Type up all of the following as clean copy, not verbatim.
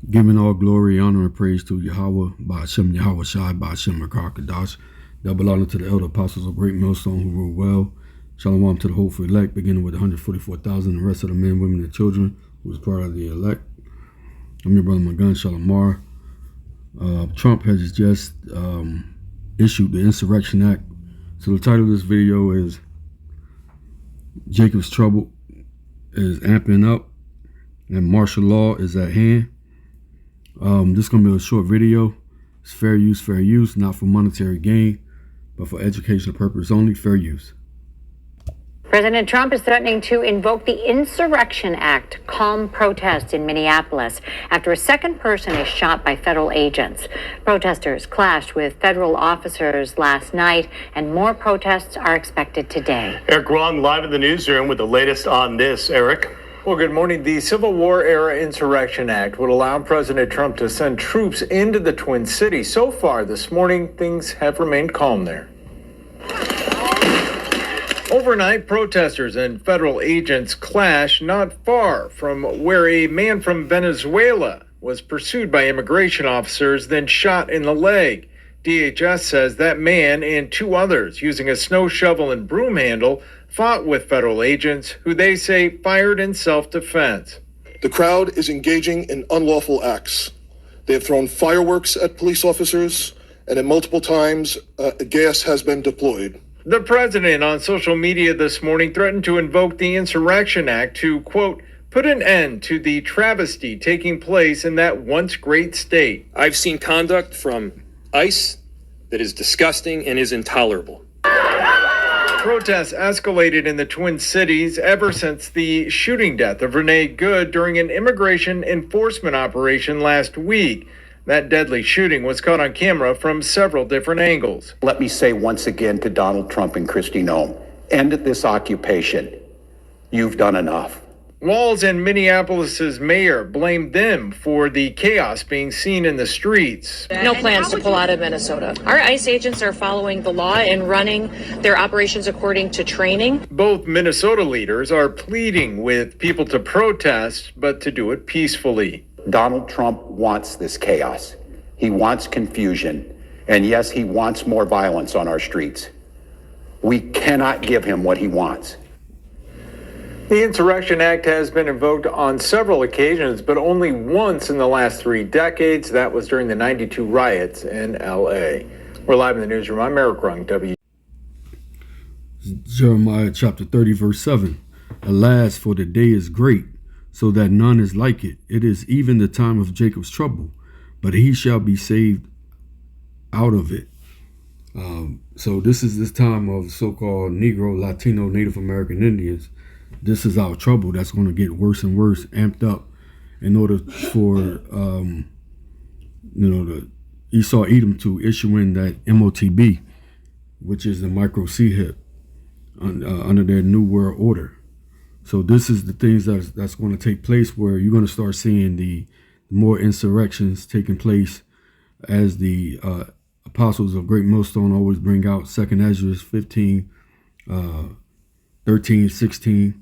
Giving all glory, honor, and praise to Yahweh, Ba'ashem Yahweh Shai, Ba'ashem Rakar double honor to the elder apostles of Great Millstone who rule well. Shalom to the hopeful elect, beginning with 144,000, and the rest of the men, women, and children who was part of the elect. I'm your brother Magan Shalamar. Trump has just issued the Insurrection Act. So the title of this video is Jacob's Trouble is amping up and martial law is at hand. This is going to be a short video. It's fair use, not for monetary gain, but for educational purpose only, fair use. President Trump is threatening to invoke the Insurrection Act, calm protests in Minneapolis after a second person is shot by federal agents. Protesters clashed with federal officers last night, and more protests are expected today. Eric Wong live in the newsroom with the latest on this. Eric. Well, good morning. The Civil War-era Insurrection Act would allow President Trump to send troops into the Twin Cities. So far this morning, things have remained calm there. Overnight, protesters and federal agents clashed not far from where a man from Venezuela was pursued by immigration officers, then shot in the leg. DHS says that man and two others, using a snow shovel and broom handle, fought with federal agents who they say fired in self-defense. The crowd is engaging in unlawful acts. They have thrown fireworks at police officers, and at multiple times, gas has been deployed. The president on social media this morning threatened to invoke the Insurrection Act to, quote, put an end to the travesty taking place in that once great state. I've seen conduct from ICE that is disgusting and is intolerable. Protests escalated in the Twin Cities ever since the shooting death of Renee Good during an immigration enforcement operation last week. That deadly shooting was caught on camera from several different angles. Let me say once again to Donald Trump and Kristi Noem, end this occupation. You've done enough. Walz and Minneapolis's mayor blamed them for the chaos being seen in the streets. No plans to pull out of Minnesota. Our ICE agents are following the law and running their operations according to training. Both Minnesota leaders are pleading with people to protest, but to do it peacefully. Donald Trump wants this chaos. He wants confusion. And yes, he wants more violence on our streets. We cannot give him what he wants. The Insurrection Act has been invoked on several occasions, but only once in the last 3 decades. That was during the 92 riots in L.A. We're live in the newsroom. I'm Eric Rung, Jeremiah chapter 30, verse 7. Alas, for the day is great, so that none is like it. It is even the time of Jacob's trouble, but he shall be saved out of it. So this is this time of so-called Negro, Latino, Native American Indians. This is our trouble that's going to get worse and worse, amped up, in order for, the Esau Edom to issue in that MOTB, which is the micro C-HIP, under their New World Order. So this is the things that's going to take place, where you're going to start seeing the more insurrections taking place, as the apostles of Great Millstone always bring out 2nd Ezra 15, 13, 16,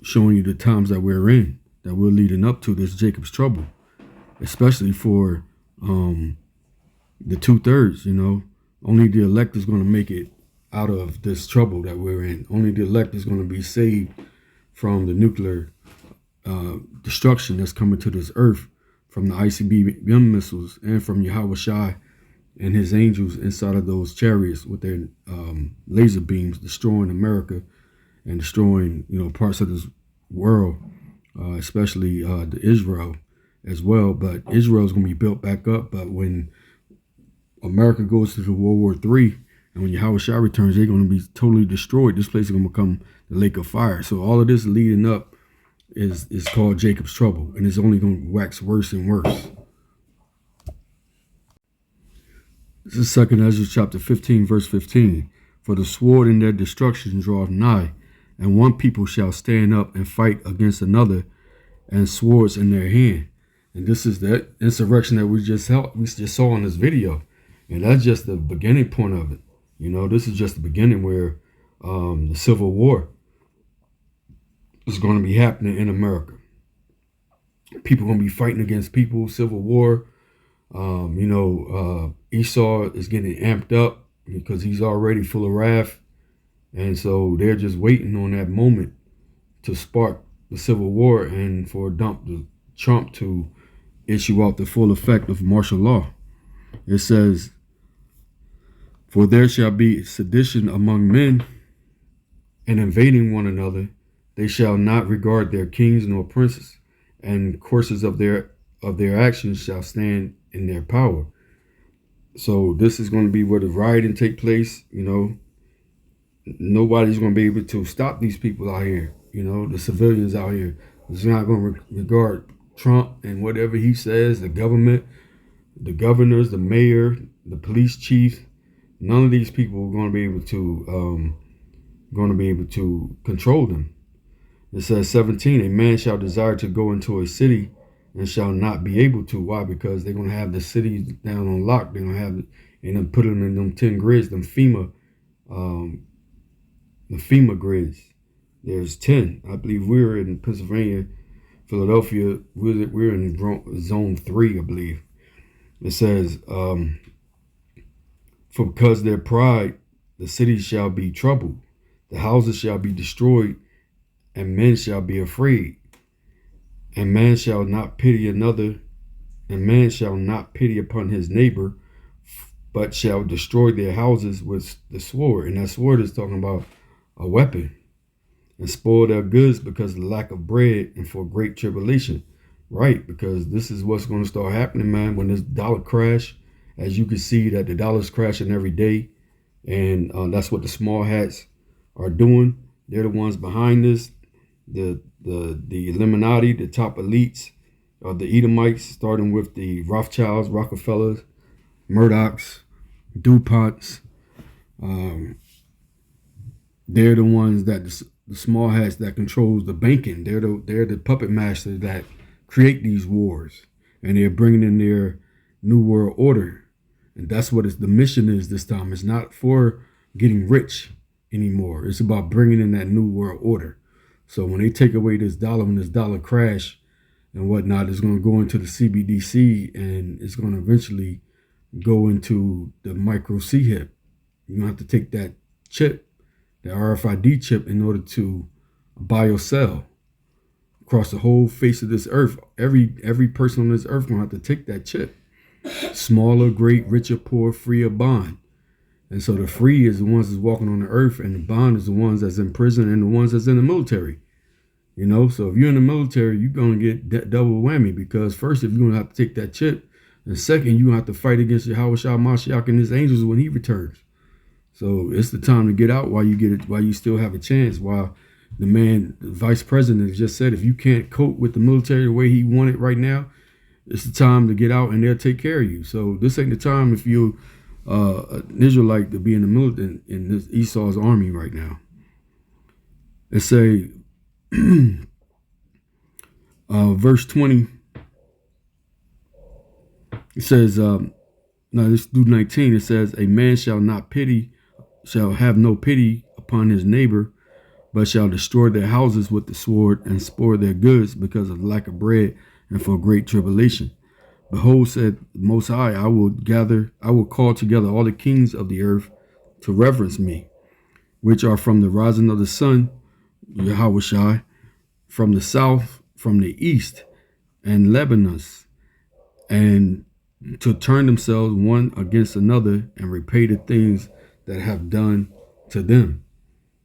showing you the times that we're in, that we're leading up to this Jacob's trouble, especially for the 2/3, only the elect is going to make it out of this trouble that we're in. Only the elect is going to be saved from the nuclear destruction that's coming to this earth from the ICBM missiles and from Yahweh Shai and his angels inside of those chariots with their laser beams, destroying America and destroying, parts of this world, especially the Israel as well. But Israel is going to be built back up. But when America goes to World War III, and when Yahweh Shai returns, they're going to be totally destroyed. This place is going to become the lake of fire. So all of this leading up is called Jacob's trouble, and it's only going to wax worse and worse. This is 2nd Ezra chapter 15, verse 15. For the sword in their destruction draweth nigh, and one people shall stand up and fight against another, and swords in their hand. And this is that insurrection that we just saw in this video. And that's just the beginning point of it. This is just the beginning where the Civil War is going to be happening in America. People gonna be fighting against people, civil war. Esau is getting amped up because he's already full of wrath. And so they're just waiting on that moment to spark the civil war and for Trump to issue out the full effect of martial law. It says, "For there shall be sedition among men, and invading one another. They shall not regard their kings nor princes, and courses of their actions shall stand in their power." So this is going to be where the rioting take place. Nobody's going to be able to stop these people out here. The civilians out here. It's not going to regard Trump and whatever he says, the government, the governors, the mayor, the police chief. None of these people are going to be able to control them. It says 17, "A man shall desire to go into a city and shall not be able to." Why? Because they're going to have the city down on lock. They're going to have, and then put them in them 10 grids, them the FEMA grids. There's 10. I believe we're in Pennsylvania, Philadelphia. We're in zone 3, I believe. It says, "For because their pride, the cities shall be troubled, the houses shall be destroyed, and men shall be afraid. And man shall not pity another, and man shall not pity upon his neighbor, but shall destroy their houses with the sword." And that sword is talking about a weapon. "And spoil their goods because of the lack of bread and for great tribulation." Right, because this is what's going to start happening, man, when this dollar crash. As you can see that the dollar's crashing every day. And that's what the small hats are doing. They're the ones behind this. The Illuminati, the top elites, the Edomites, starting with the Rothschilds, Rockefellers, Murdochs, DuPonts. They're the ones that the small hats that controls the banking. They're the puppet masters that create these wars, and they're bringing in their new world order. And that's what the mission is this time. It's not for getting rich anymore. It's about bringing in that new world order. So when they take away this dollar, when this dollar crash and whatnot, it's going to go into the CBDC, and it's going to eventually go into the micro C-hip. You're going to have to take that chip, the RFID chip, in order to buy or sell across the whole face of this earth. Every person on this earth going to have to take that chip. Smaller, great, richer, poor, free, or bond. And so the free is the ones that's walking on the earth, and the bond is the ones that's in prison and the ones that's in the military. So if you're in the military, you're going to get double whammy, because first, if you're going to have to take that chip, and second, you're going to have to fight against Yahweh Shah Mashiach and his angels when he returns. So it's the time to get out while you still have a chance. While the vice president just said, if you can't cope with the military the way he want it right now, it's the time to get out and they'll take care of you. So this ain't the time if you're an Israelite to be in the military in this Esau's army right now. It say, verse 20. It says, let's do 19. It says, "A man shall have no pity upon his neighbor, but shall destroy their houses with the sword and spoil their goods because of the lack of bread and for great tribulation. Behold, said the Most High, I will call together all the kings of the earth to reverence me, which are from the rising of the sun, Yahweh Shai, from the south, from the east, and Lebanon, and to turn themselves one against another and repay the things that have done to them."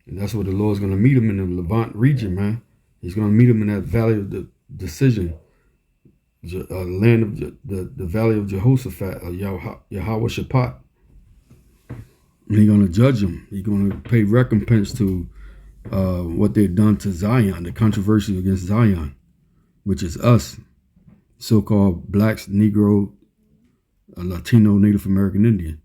And that's where the Lord's going to meet them, in the Levant region, man. He's going to meet them in that valley of the decision, land of the valley of Jehoshaphat, Yahweh Shaphat. And he's going to judge them. He's going to pay recompense to what they've done to Zion, the controversy against Zion, which is us, so-called blacks, Negro, Latino, Native American Indian.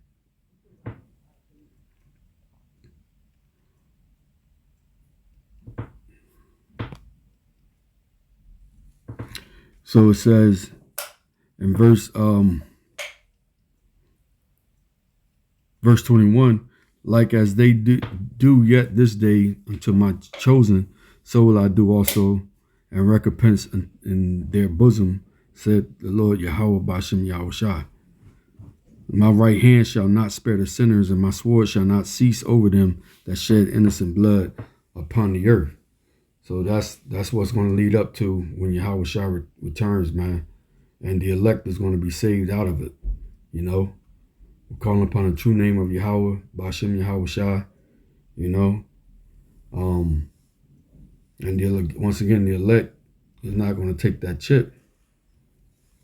So it says in verse 21, "Like as they do yet this day unto my chosen, so will I do also and recompense in their bosom, said the Lord Yahweh Bashem Yahushua. My right hand shall not spare the sinners, and my sword shall not cease over them that shed innocent blood upon the earth. So that's what's going to lead up to when Yahushua returns, man. And the elect is going to be saved out of it, you know. We're calling upon the true name of Yahweh, Bashem Yahushua, you know. And once again, the elect is not going to take that chip.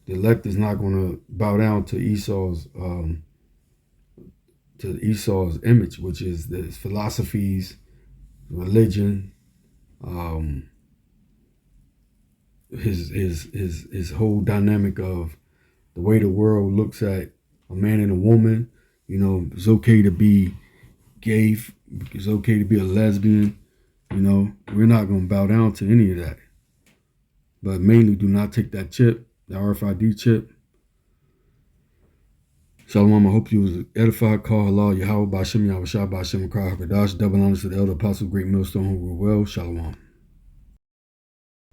The elect is not going to bow down to Esau's image, which is the philosophies, religion, his whole dynamic of the way the world looks at a man and a woman. You know, it's okay to be gay, it's okay to be a lesbian. You know, we're not going to bow down to any of that. But mainly, do not take that chip, the RFID chip. Shalom, I hope you was edified. Call Allah, Yahweh, Bashem, Yahushua, Bashem, Kra, Hakadash. Double honors to the elder apostle, great millstone, who were well. Shalom.